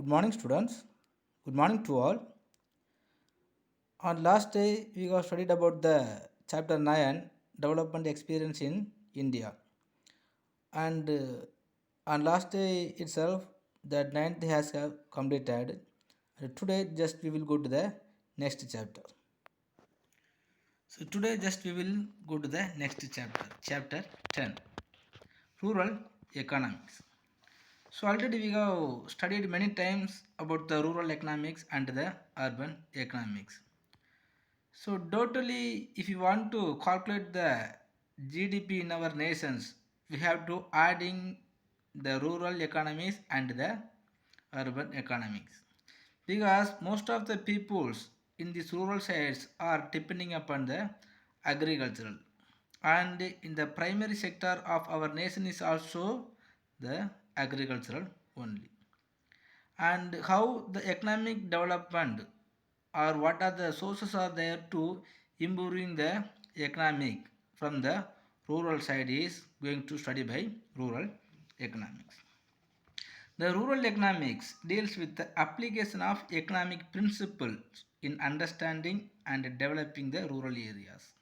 Good morning, students. Good morning to all. On last day, we have studied about the chapter 9 development experience in India. And on last day itself, the ninth has completed. And today, just we will go to the next chapter. So, today, just we will go to the next chapter, chapter 10 Rural Economics. So already we have studied many times about the rural economics and the urban economics. So totally, if you want to calculate the GDP in our nations, we have to adding the rural economies and the urban economics. Because most of the peoples in these rural sites are depending upon the agricultural, and in the primary sector of our nation is also the agricultural only. And how the economic development or what are the sources are there to improving the economic from the rural side is going to study by rural economics. The rural economics deals with the application of economic principles in understanding and developing the rural areas.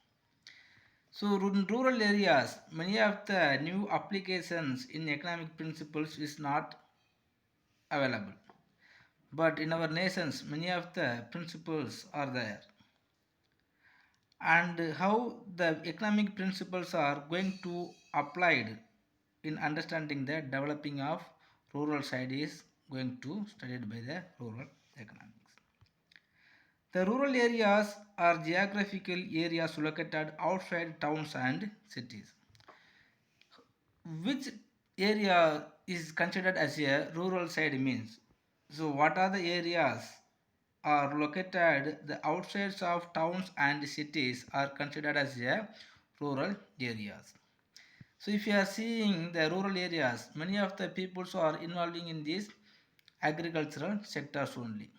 So in rural areas, many of the new applications in economic principles is not available. But in our nations, many of the principles are there. And how the economic principles are going to applied in understanding the developing of rural side is going to studied by the rural economics. The rural areas are geographical areas located outside towns and cities. Which area is considered as a rural side means? So what are the areas are located the outsides of towns and cities are considered as a rural areas. So if you are seeing the rural areas, many of the peoples are involving in these agricultural sectors only.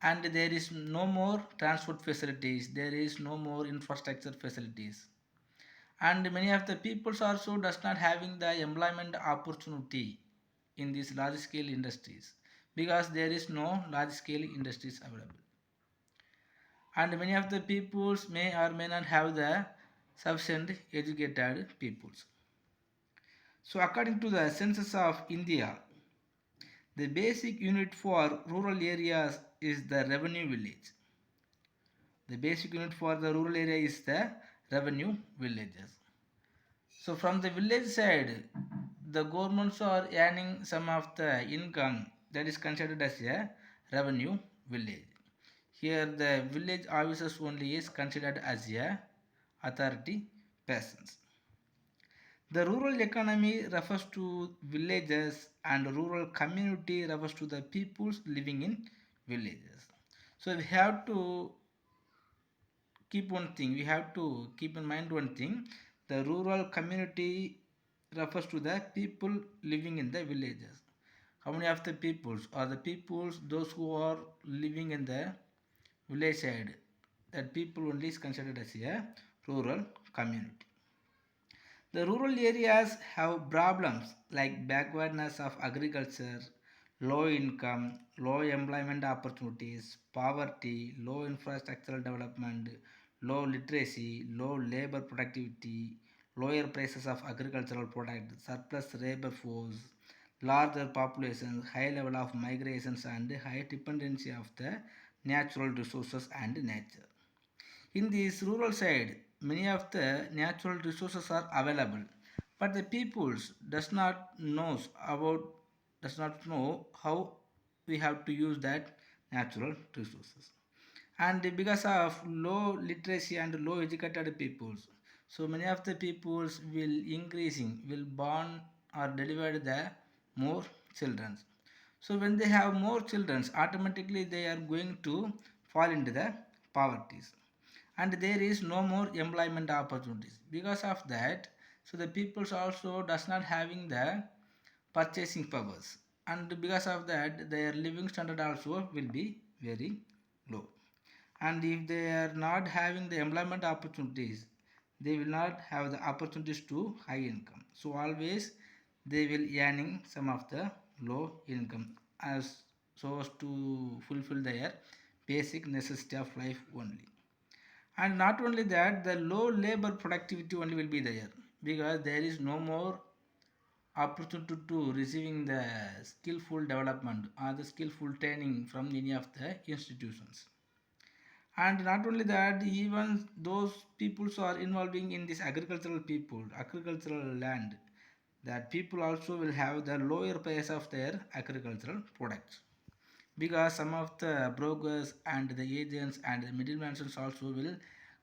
And there is no more transport facilities, there is no more infrastructure facilities. And many of the peoples also does not having the employment opportunity in these large scale industries because there is no large scale industries available, and many of the peoples may or may not have the sufficient educated peoples. So according to the census of India, the basic unit for rural areas is the revenue village. The basic unit for the rural area is the revenue villages. So from the village side, the governments are earning some of the income that is considered as a revenue village. Here the village officers only is considered as a authority persons. The rural economy refers to villages and rural community refers to the peoples living in villages. So we have to keep one thing, we have to keep in mind one thing, the rural community refers to the people living in the villages. How many of the peoples are the peoples those who are living in the village side, that people only is considered as a rural community. The rural areas have problems like backwardness of agriculture, low income, low employment opportunities, poverty, low infrastructural development, low literacy, low labor productivity, lower prices of agricultural products, surplus labor force, larger populations, high level of migrations, and high dependency of the natural resources and nature. In this rural side, many of the natural resources are available, but the peoples does not know how we have to use that natural resources. And because of low literacy and low educated peoples, so many of the peoples will born or deliver the more children. So when they have more children, automatically they are going to fall into the poverties, and there is no more employment opportunities. Because of that, so the peoples also does not having the purchasing powers, and because of that their living standard also will be very low. And if they are not having the employment opportunities, they will not have the opportunities to high income. So always they will earning some of the low income as so as to fulfill their basic necessity of life only. And not only that, the low labor productivity only will be there, because there is no more opportunity to receiving the skillful development or the skillful training from any of the institutions. And not only that, even those peoples are involving in this agricultural land, that people also will have the lower price of their agricultural products, because some of the brokers and the agents and the middlemen also will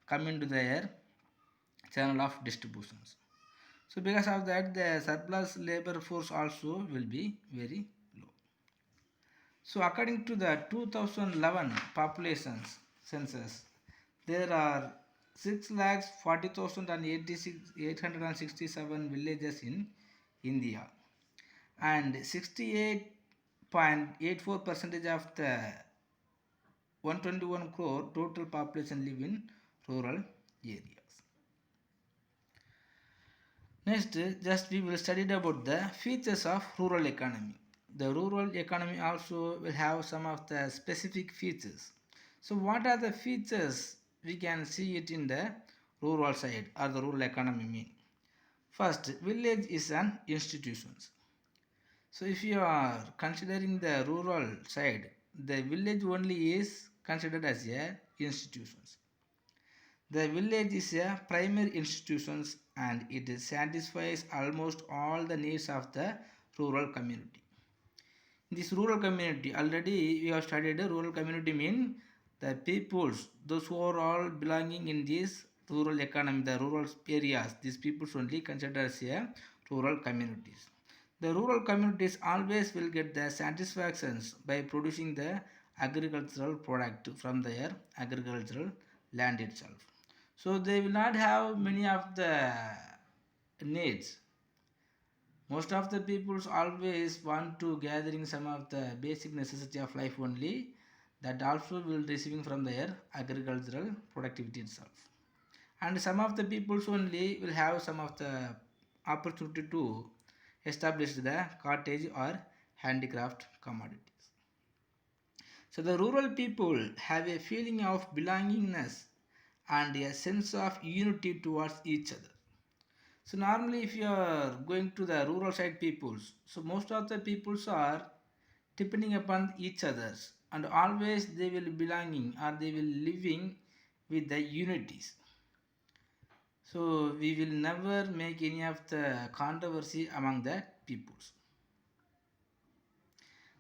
come into their channel of distributions. So because of that, the surplus labor force also will be very low. So according to the 2011 populations census, there are 6,40,867 villages in India, and 68.84 percentage of the 121 crore total population live in rural areas. Next, just we will study about the features of rural economy. The rural economy also will have some of the specific features. So what are the features we can see it in the rural side or the rural economy mean? First, village is an institution. So if you are considering the rural side, the village only is considered as a institutions. The village is a primary institution, and it satisfies almost all the needs of the rural community. In this rural community, already we have studied the rural community mean the peoples, those who are all belonging in this rural economy, the rural areas, these peoples only considered as a rural communities. The rural communities always will get the satisfactions by producing the agricultural product from their agricultural land itself. So they will not have many of the needs. Most of the peoples always want to gathering some of the basic necessity of life only, that also will receiving from their agricultural productivity itself. And some of the peoples only will have some of the opportunity to establish the cottage or handicraft commodities. So the rural people have a feeling of belongingness and a sense of unity towards each other. So normally if you are going to the rural side peoples, so most of the peoples are depending upon each others, and always they will belonging or they will living with the unities. So we will never make any of the controversy among the peoples.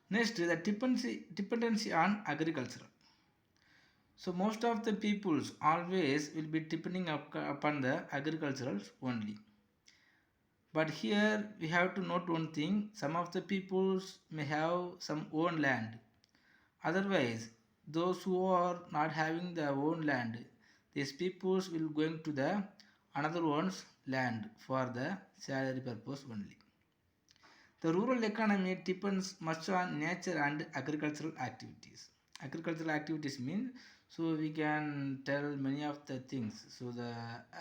Next, the dependency on agriculture. So most of the peoples always will be depending upon the agricultural only. But here we have to note one thing, some of the peoples may have some own land. Otherwise, those who are not having their own land, these peoples will going to the another one's land for the salary purpose only. The rural economy depends much on nature and agricultural activities. Agricultural activities mean, so we can tell many of the things. So the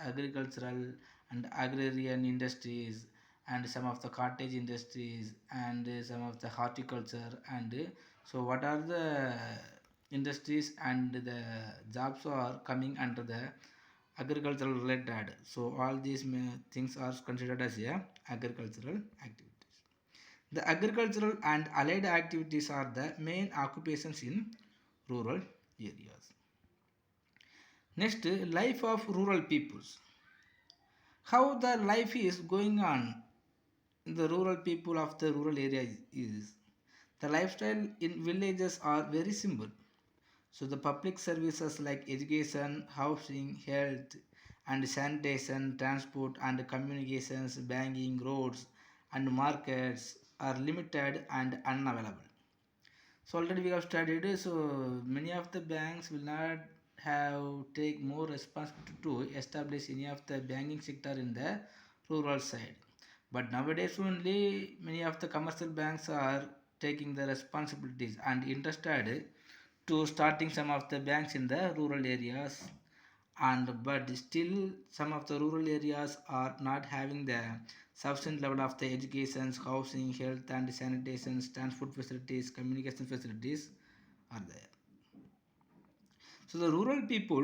agricultural and agrarian industries, and some of the cottage industries, and some of the horticulture, and so what are the industries and the jobs are coming under the agricultural related. So all these things are considered as a agricultural activity. The agricultural and allied activities are the main occupations in rural areas. Next, life of rural peoples. How the life is going on in the rural people of the rural area is. The lifestyle in villages are very simple. So the public services like education, housing, health, and sanitation, transport and communications, banking, roads, and markets are limited and unavailable. So already we have studied, so many of the banks will not have take more responsibility to establish any of the banking sector in the rural side. But nowadays only many of the commercial banks are taking the responsibilities and interested to starting some of the banks in the rural areas. And but still some of the rural areas are not having the sufficient level of the education, housing, health and sanitation, transport facilities, communication facilities are there. So the rural people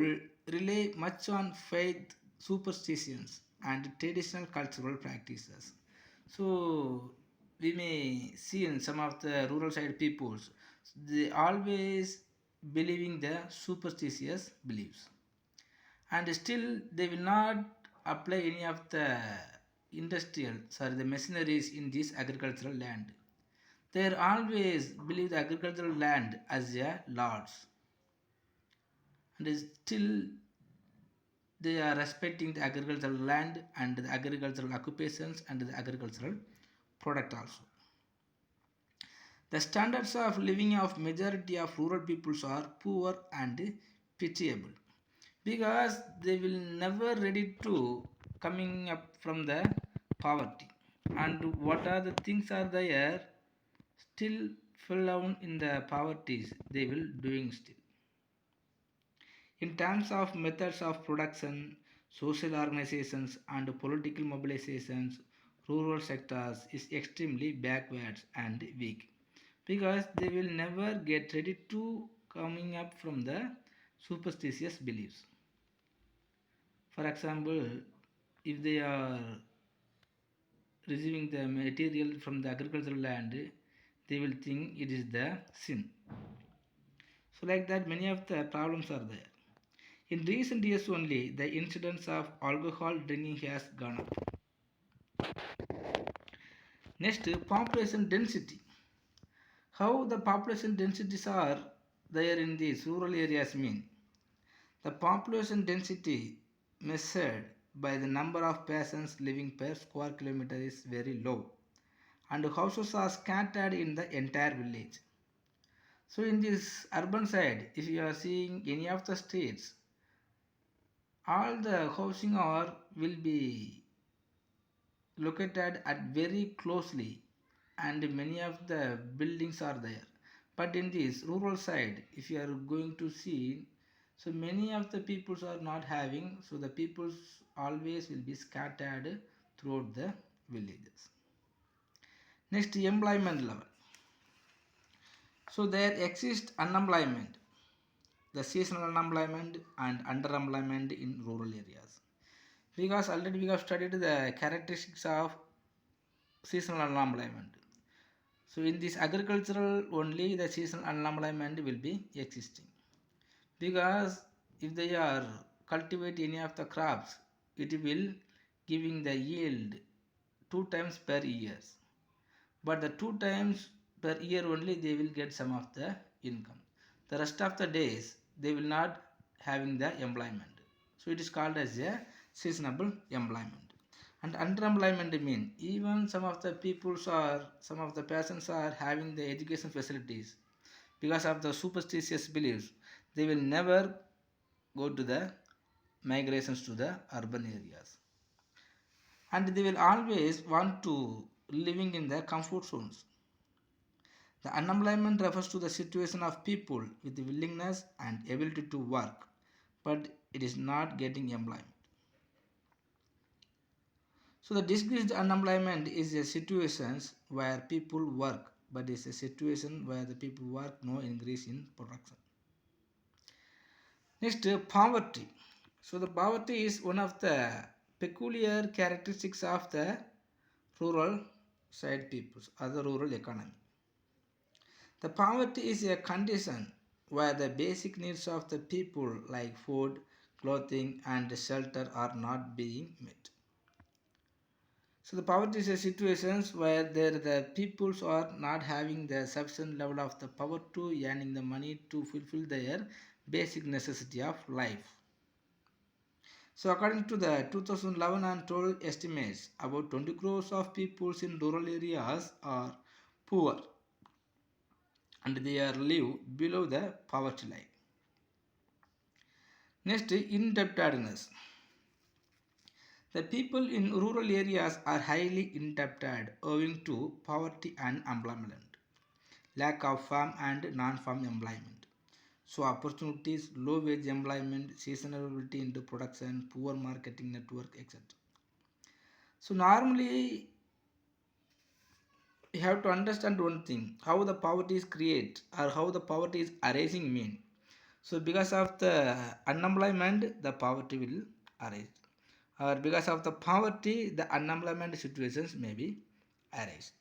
rely much on faith, superstitions, and traditional cultural practices. So we may see in some of the rural side peoples, they always believing the superstitious beliefs, and still they will not apply any of the the machineries in this agricultural land. They always believe the agricultural land as a lords, and still they are respecting the agricultural land and the agricultural occupations and the agricultural product also. The standards of living of majority of rural peoples are poor and pitiable, because they will never ready to coming up from the poverty, and what are the things are there still fell down in the poverties they will doing still. In terms of methods of production, social organizations and political mobilizations, rural sectors is extremely backwards and weak, because they will never get ready to coming up from the superstitious beliefs. For example, if they are receiving the material from the agricultural land, they will think it is the sin. So like that many of the problems are there. In recent years only, the incidence of alcohol drinking has gone up. Next, population density. How the population densities are there in these rural areas mean. The population density measured by the number of persons living per square kilometer is very low, and houses are scattered in the entire village. So in this urban side, if you are seeing any of the states, all the housing are will be located at very closely, and many of the buildings are there. But in this rural side, if you are going to see, so many of the peoples are not having, so the peoples always will be scattered throughout the villages. Next, employment level. So there exists unemployment, the seasonal unemployment and underemployment in rural areas, because already we have studied the characteristics of seasonal unemployment. So in this agricultural only the seasonal unemployment will be existing, because if they are cultivate any of the crops, it will giving the yield two times per year, but the two times per year only they will get some of the income. The rest of the days they will not having the employment. So it is called as a seasonable employment. And underemployment mean even some of the peoples are some of the persons are having the education facilities, because of the superstitious beliefs they will never go to the migrations to the urban areas, and they will always want to living in the comfort zones. The unemployment refers to the situation of people with the willingness and ability to work, but it is not getting employment. So the disguised unemployment is a situation where people work, but it's a situation where the people work no increase in production. Next, poverty. So the poverty is one of the peculiar characteristics of the rural side peoples or the rural economy. The poverty is a condition where the basic needs of the people like food, clothing and shelter are not being met. So the poverty is a situation where the peoples are not having the sufficient level of the power to earning the money to fulfill their basic necessity of life. So according to the 2011 and 12 estimates, about 20 crores of peoples in rural areas are poor, and they are live below the poverty line. Next, indebtedness. The people in rural areas are highly indebted owing to poverty and unemployment, lack of farm and non-farm employment. So opportunities, low wage employment, seasonality into production, poor marketing network, etc. So normally you have to understand one thing, how the poverty is created or how the poverty is arising mean. So because of the unemployment the poverty will arise, or because of the poverty the unemployment situations may be arise.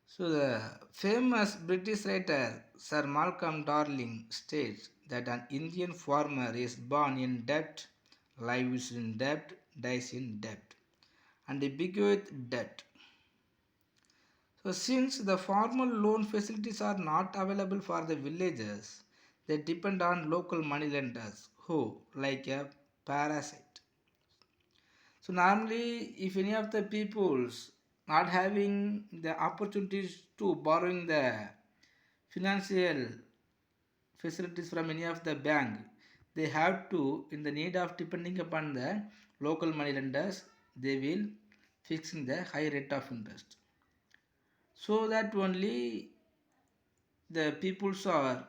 So the famous British writer Sir Malcolm Darling states that an Indian farmer is born in debt, lives in debt, dies in debt, and bequeath debt. So since the formal loan facilities are not available for the villagers, they depend on local money lenders who, like a parasite. So normally if any of the peoples not having the opportunities to borrowing the financial facilities from any of the bank, they have to in the need of depending upon the local money lenders, they will fixing the high rate of interest, so that only the peoples are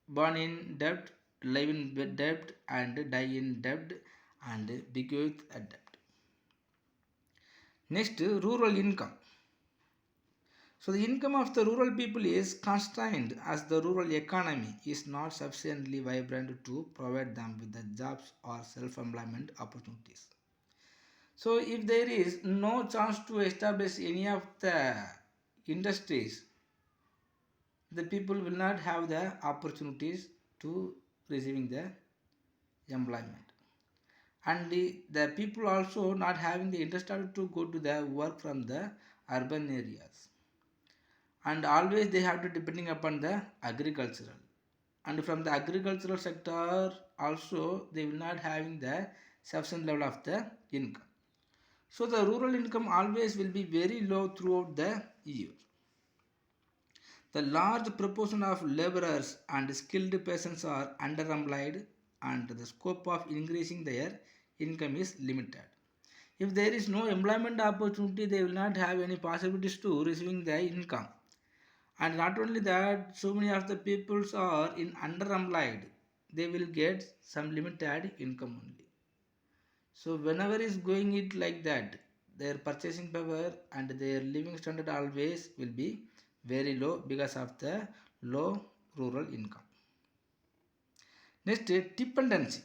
born in debt, live in debt, and die in debt, and bequeath a debt. Next, rural income. So the income of the rural people is constrained as the rural economy is not sufficiently vibrant to provide them with the jobs or self-employment opportunities. So if there is no chance to establish any of the industries, the people will not have the opportunities to receiving the employment, and the people also not having the interest to go to the work from the urban areas, and always they have to depending upon the agricultural, and from the agricultural sector also they will not having the sufficient level of the income. So the rural income always will be very low throughout the year. The large proportion of laborers and skilled persons are underemployed, and the scope of increasing their income is limited. If there is no employment opportunity, they will not have any possibilities to receiving the income. And not only that, so many of the peoples are in underemployed. They will get some limited income only. So whenever is going it like that, their purchasing power and their living standard always will be very low because of the low rural income. Next, dependency.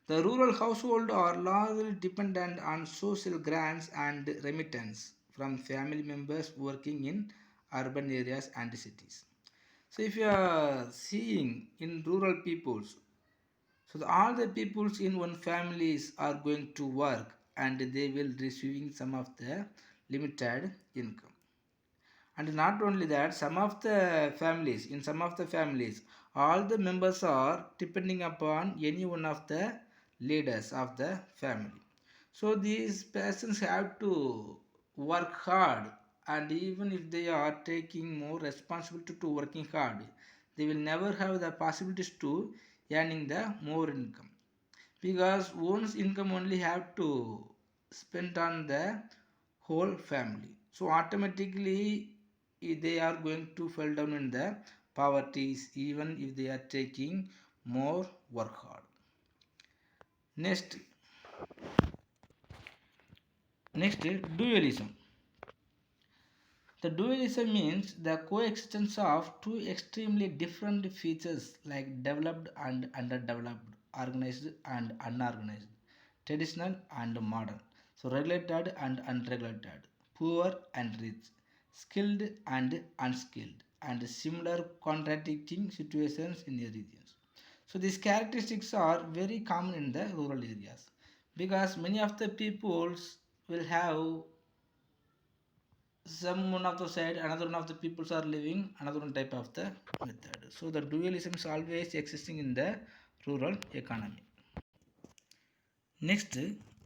The rural household are largely dependent on social grants and remittance from family members working in urban areas and cities. So if you are seeing in rural peoples, so all the peoples in one families are going to work and they will receiving some of the limited income. And not only that, some of the families, in some of the families, all the members are depending upon any one of the leaders of the family. So these persons have to work hard, and even if they are taking more responsibility to working hard, they will never have the possibilities to earning the more income, because one's income only have to spend on the whole family. So automatically they are going to fall down in the poverty even if they are taking more work hard. Next, dualism. The dualism means the coexistence of two extremely different features like developed and underdeveloped, organized and unorganized, traditional and modern, so regulated and unregulated, poor and rich, skilled and unskilled, and similar contradicting situations in the regions. So these characteristics are very common in the rural areas because many of the peoples will have some one of the side, another one of the peoples are living another one type of the method. So the dualism is always existing in the rural economy. Next,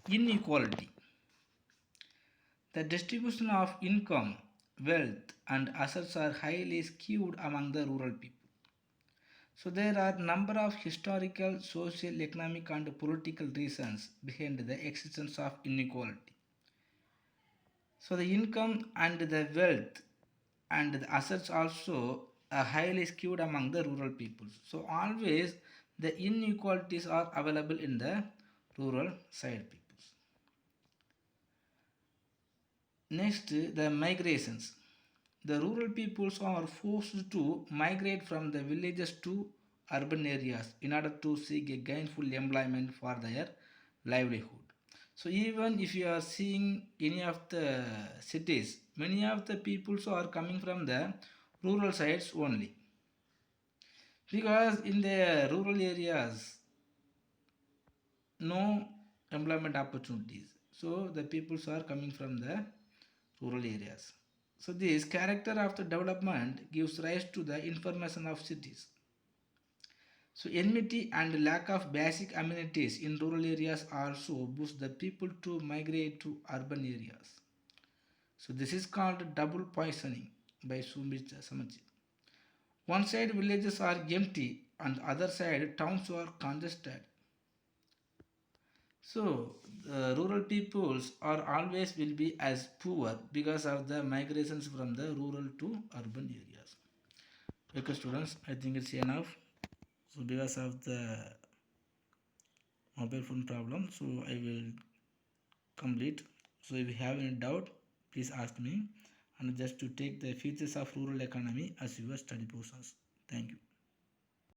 inequality. The distribution of income, wealth and assets are highly skewed among the rural people. So there are number of historical, social, economic and political reasons behind the existence of inequality. So the income and the wealth and the assets also are highly skewed among the rural peoples. So always the inequalities are available in the rural side peoples. Next, the migrations. The rural peoples are forced to migrate from the villages to urban areas in order to seek a gainful employment for their livelihood. So even if you are seeing any of the cities, many of the peoples are coming from the rural sides only, because in the rural areas no employment opportunities, so the peoples are coming from the rural areas. So this character of the development gives rise to the information of cities. So enmity and lack of basic amenities in rural areas also boost the people to migrate to urban areas. So this is called double poisoning by Sumit Samaji. One side villages are empty and the other side towns are congested. So the rural peoples are always will be as poor because of the migrations from the rural to urban areas. Okay students, I think it's enough. So because of the mobile phone problem, so I will complete. So if you have any doubt, please ask me, and just to take the features of rural economy as your study portions. Thank you.